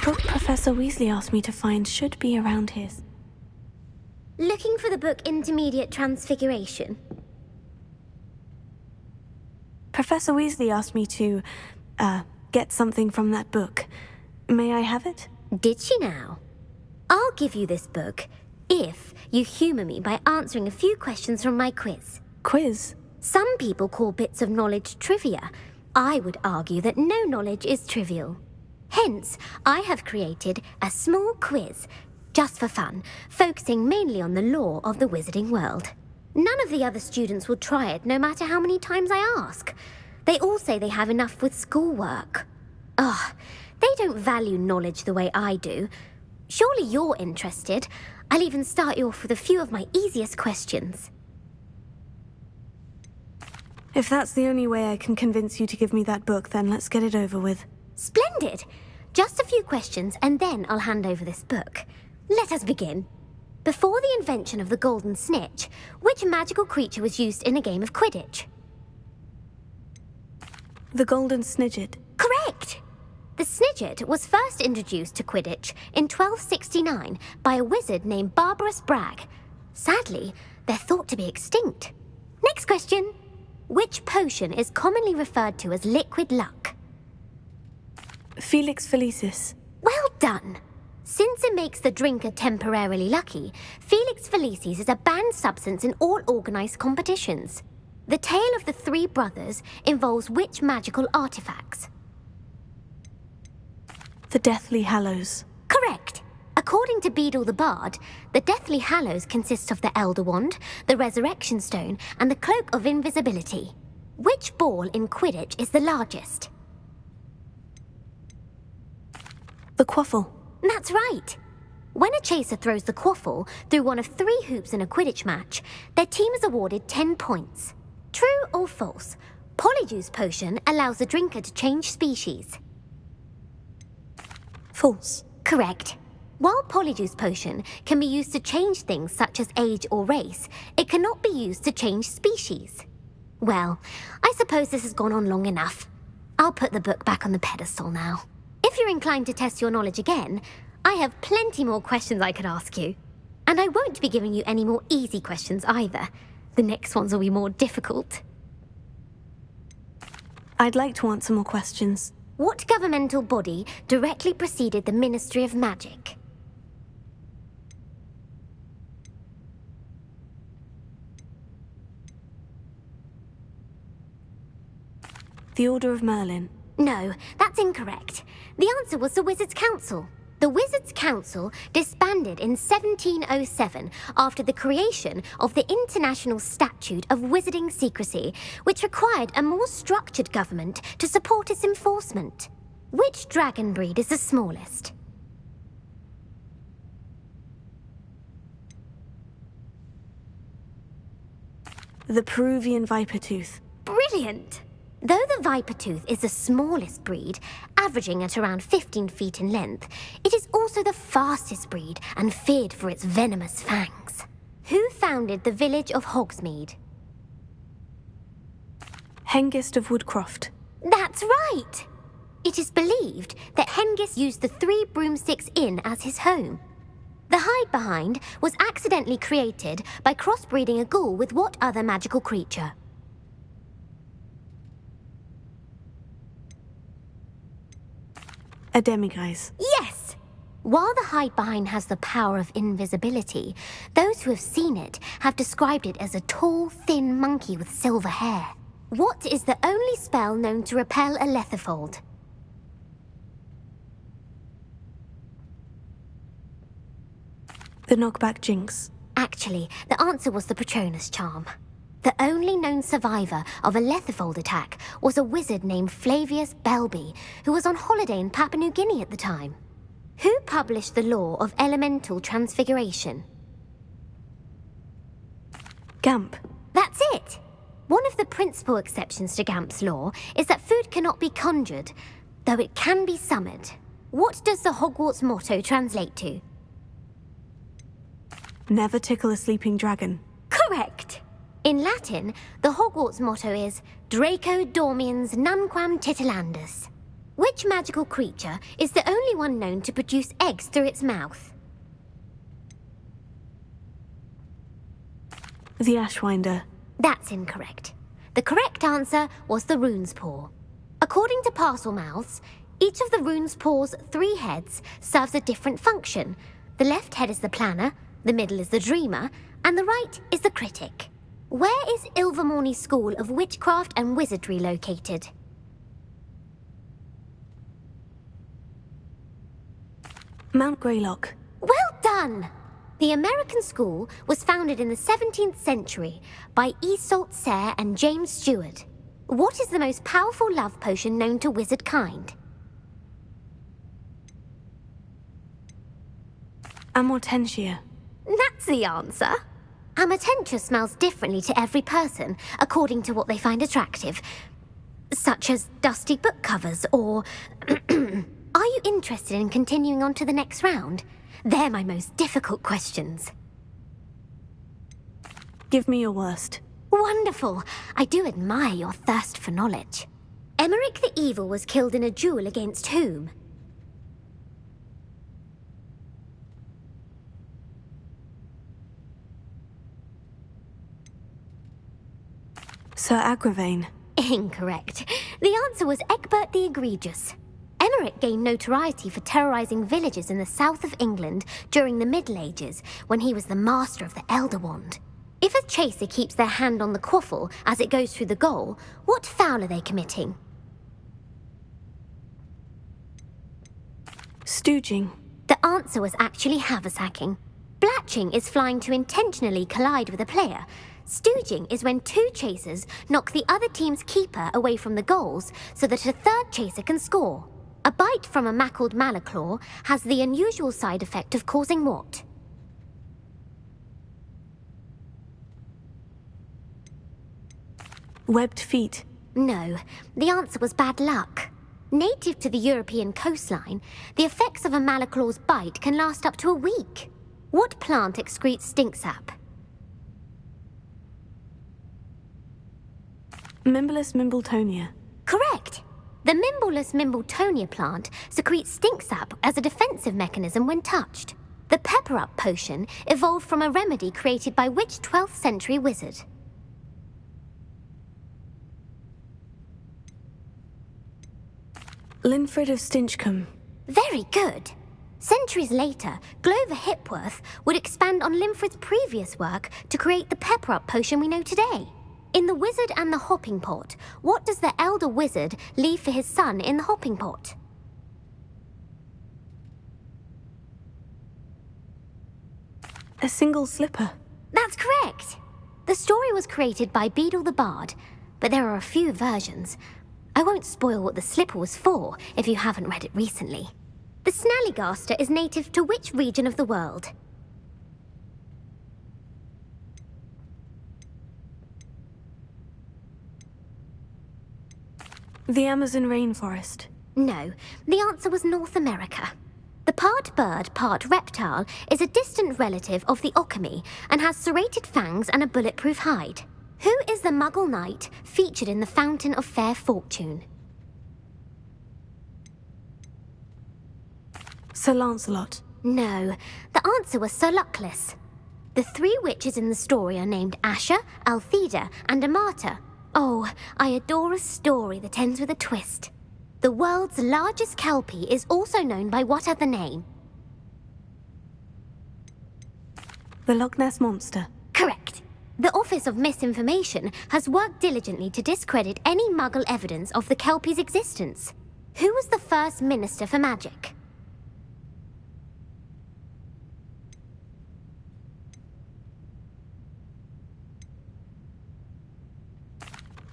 book Professor Weasley asked me to find should be around here. Looking for the book Intermediate Transfiguration? Professor Weasley asked me to, get something from that book. May I have it? Did she now? I'll give you this book if you humour me by answering a few questions from my quiz. Quiz? Some people call bits of knowledge trivia. I would argue that no knowledge is trivial. Hence, I have created a small quiz, just for fun, focusing mainly on the lore of the wizarding world. None of the other students will try it, no matter how many times I ask. They all say they have enough with schoolwork. Ugh, they don't value knowledge the way I do. Surely you're interested. I'll even start you off with a few of my easiest questions. If that's the only way I can convince you to give me that book, then let's get it over with. Splendid! Just a few questions, and then I'll hand over this book. Let us begin. Before the invention of the golden snitch, which magical creature was used in a game of Quidditch? The golden snidget. Correct! The snidget was first introduced to Quidditch in 1269 by a wizard named Barbarous Bragg. Sadly, they're thought to be extinct. Next question. Which potion is commonly referred to as liquid luck? Felix Felicis. Well done! Since it makes the drinker temporarily lucky, Felix Felicis is a banned substance in all organised competitions. The tale of the three brothers involves which magical artifacts? The Deathly Hallows. Correct! According to Beedle the Bard, the Deathly Hallows consists of the Elder Wand, the Resurrection Stone, and the Cloak of Invisibility. Which ball in Quidditch is the largest? The Quaffle. That's right! When a chaser throws the quaffle through one of 3 hoops in a Quidditch match, their team is awarded 10 points. True or false? Polyjuice Potion allows the drinker to change species. False. Correct. While Polyjuice Potion can be used to change things such as age or race, it cannot be used to change species. Well, I suppose this has gone on long enough. I'll put the book back on the pedestal now. If you're inclined to test your knowledge again, I have plenty more questions I could ask you. And I won't be giving you any more easy questions either. The next ones will be more difficult. I'd like to answer more questions. What governmental body directly preceded the Ministry of Magic? The Order of Merlin. No, that's incorrect. The answer was the Wizards' Council. The Wizards' Council disbanded in 1707 after the creation of the International Statute of Wizarding Secrecy, which required a more structured government to support its enforcement. Which dragon breed is the smallest? The Peruvian Vipertooth. Brilliant! Though the Vipertooth is the smallest breed, averaging at around 15 feet in length, it is also the fastest breed and feared for its venomous fangs. Who founded the village of Hogsmeade? Hengist of Woodcroft. That's right! It is believed that Hengist used the 3 Broomsticks Inn as his home. The hide-behind was accidentally created by crossbreeding a ghoul with what other magical creature? A demiguise. Yes! While the hide-behind has the power of invisibility, those who have seen it have described it as a tall, thin monkey with silver hair. What is the only spell known to repel a letherfold? The Knockback Jinx. Actually, the answer was the Patronus Charm. The only known survivor of a letherfold attack was a wizard named Flavius Belby, who was on holiday in Papua New Guinea at the time. Who published the law of elemental transfiguration? Gamp. That's it! One of the principal exceptions to Gamp's law is that food cannot be conjured, though it can be summoned. What does the Hogwarts motto translate to? Never tickle a sleeping dragon. Correct! In Latin, the Hogwarts motto is Draco Dormiens Nunquam Titilandus. Which magical creature is the only one known to produce eggs through its mouth? The Ashwinder. That's incorrect. The correct answer was the rune's paw. According to Parselmouths, each of the rune's paw's 3 heads serves a different function. The left head is the planner, the middle is the dreamer, and the right is the critic. Where is Ilvermorny School of Witchcraft and Wizardry located? Mount Greylock. Well done! The American school was founded in the 17th century by Iseult Sayre and James Stewart. What is the most powerful love potion known to wizard kind? Amortentia. That's the answer. Amortentia smells differently to every person, according to what they find attractive, such as dusty book covers or... Are you interested in continuing on to the next round? They're my most difficult questions. Give me your worst. Wonderful. I do admire your thirst for knowledge. Emmerich the Evil was killed in a duel against whom? Sir Agravain. Incorrect. The answer was Egbert the Egregious. Emmerich gained notoriety for terrorizing villages in the south of England during the Middle Ages, when he was the master of the Elder Wand. If a chaser keeps their hand on the quaffle as it goes through the goal, what foul are they committing? Stooging. The answer was actually haversacking. Blatching is flying to intentionally collide with a player. Stooging is when 2 chasers knock the other team's keeper away from the goals so that a 3rd chaser can score. A bite from a mackled malaclaw has the unusual side effect of causing what? Webbed feet. No, the answer was bad luck. Native to the European coastline, the effects of a malaclaw's bite can last up to a week. What plant excretes stink sap? Mimblus mimbletonia. Correct! The Mimblus mimbletonia plant secretes stink sap as a defensive mechanism when touched. The pepper-up potion evolved from a remedy created by which 12th century wizard? Linfred of Stinchcombe. Very good. Centuries later, Glover Hipworth would expand on Linfred's previous work to create the pepper-up potion we know today. In The Wizard and the Hopping Pot, what does the elder wizard leave for his son in the hopping pot? A single slipper. That's correct. The story was created by Beadle the Bard, but there are a few versions. I won't spoil what the slipper was for if you haven't read it recently. The Snallygaster is native to which region of the world? The Amazon rainforest. No, the answer was North America. The part bird, part reptile is a distant relative of the Occamy and has serrated fangs and a bulletproof hide. Who is the Muggle knight featured in the Fountain of Fair Fortune? Sir Lancelot. No, the answer was Sir Luckless. The 3 witches in the story are named Asher, Altheda, and Amata. Oh, I adore a story that ends with a twist. The world's largest kelpie is also known by what other name? The Loch Ness Monster. Correct. The Office of Misinformation has worked diligently to discredit any Muggle evidence of the kelpie's existence. Who was the first Minister for Magic?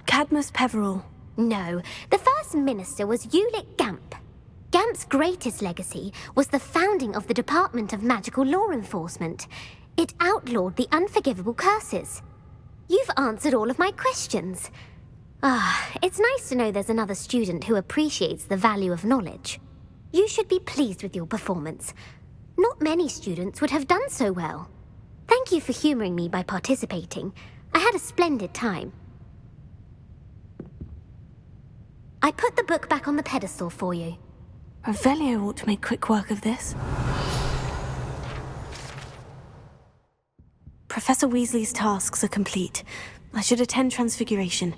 Cadmus Peverell. No, the first minister was Ulick Gamp. Gamp's greatest legacy was the founding of the Department of Magical Law Enforcement. It outlawed the unforgivable curses. You've answered all of my questions. It's nice to know there's another student who appreciates the value of knowledge. You should be pleased with your performance. Not many students would have done so well. Thank you for humoring me by participating. I had a splendid time. I put the book back on the pedestal for you. Revelio ought to make quick work of this. Professor Weasley's tasks are complete. I should attend Transfiguration.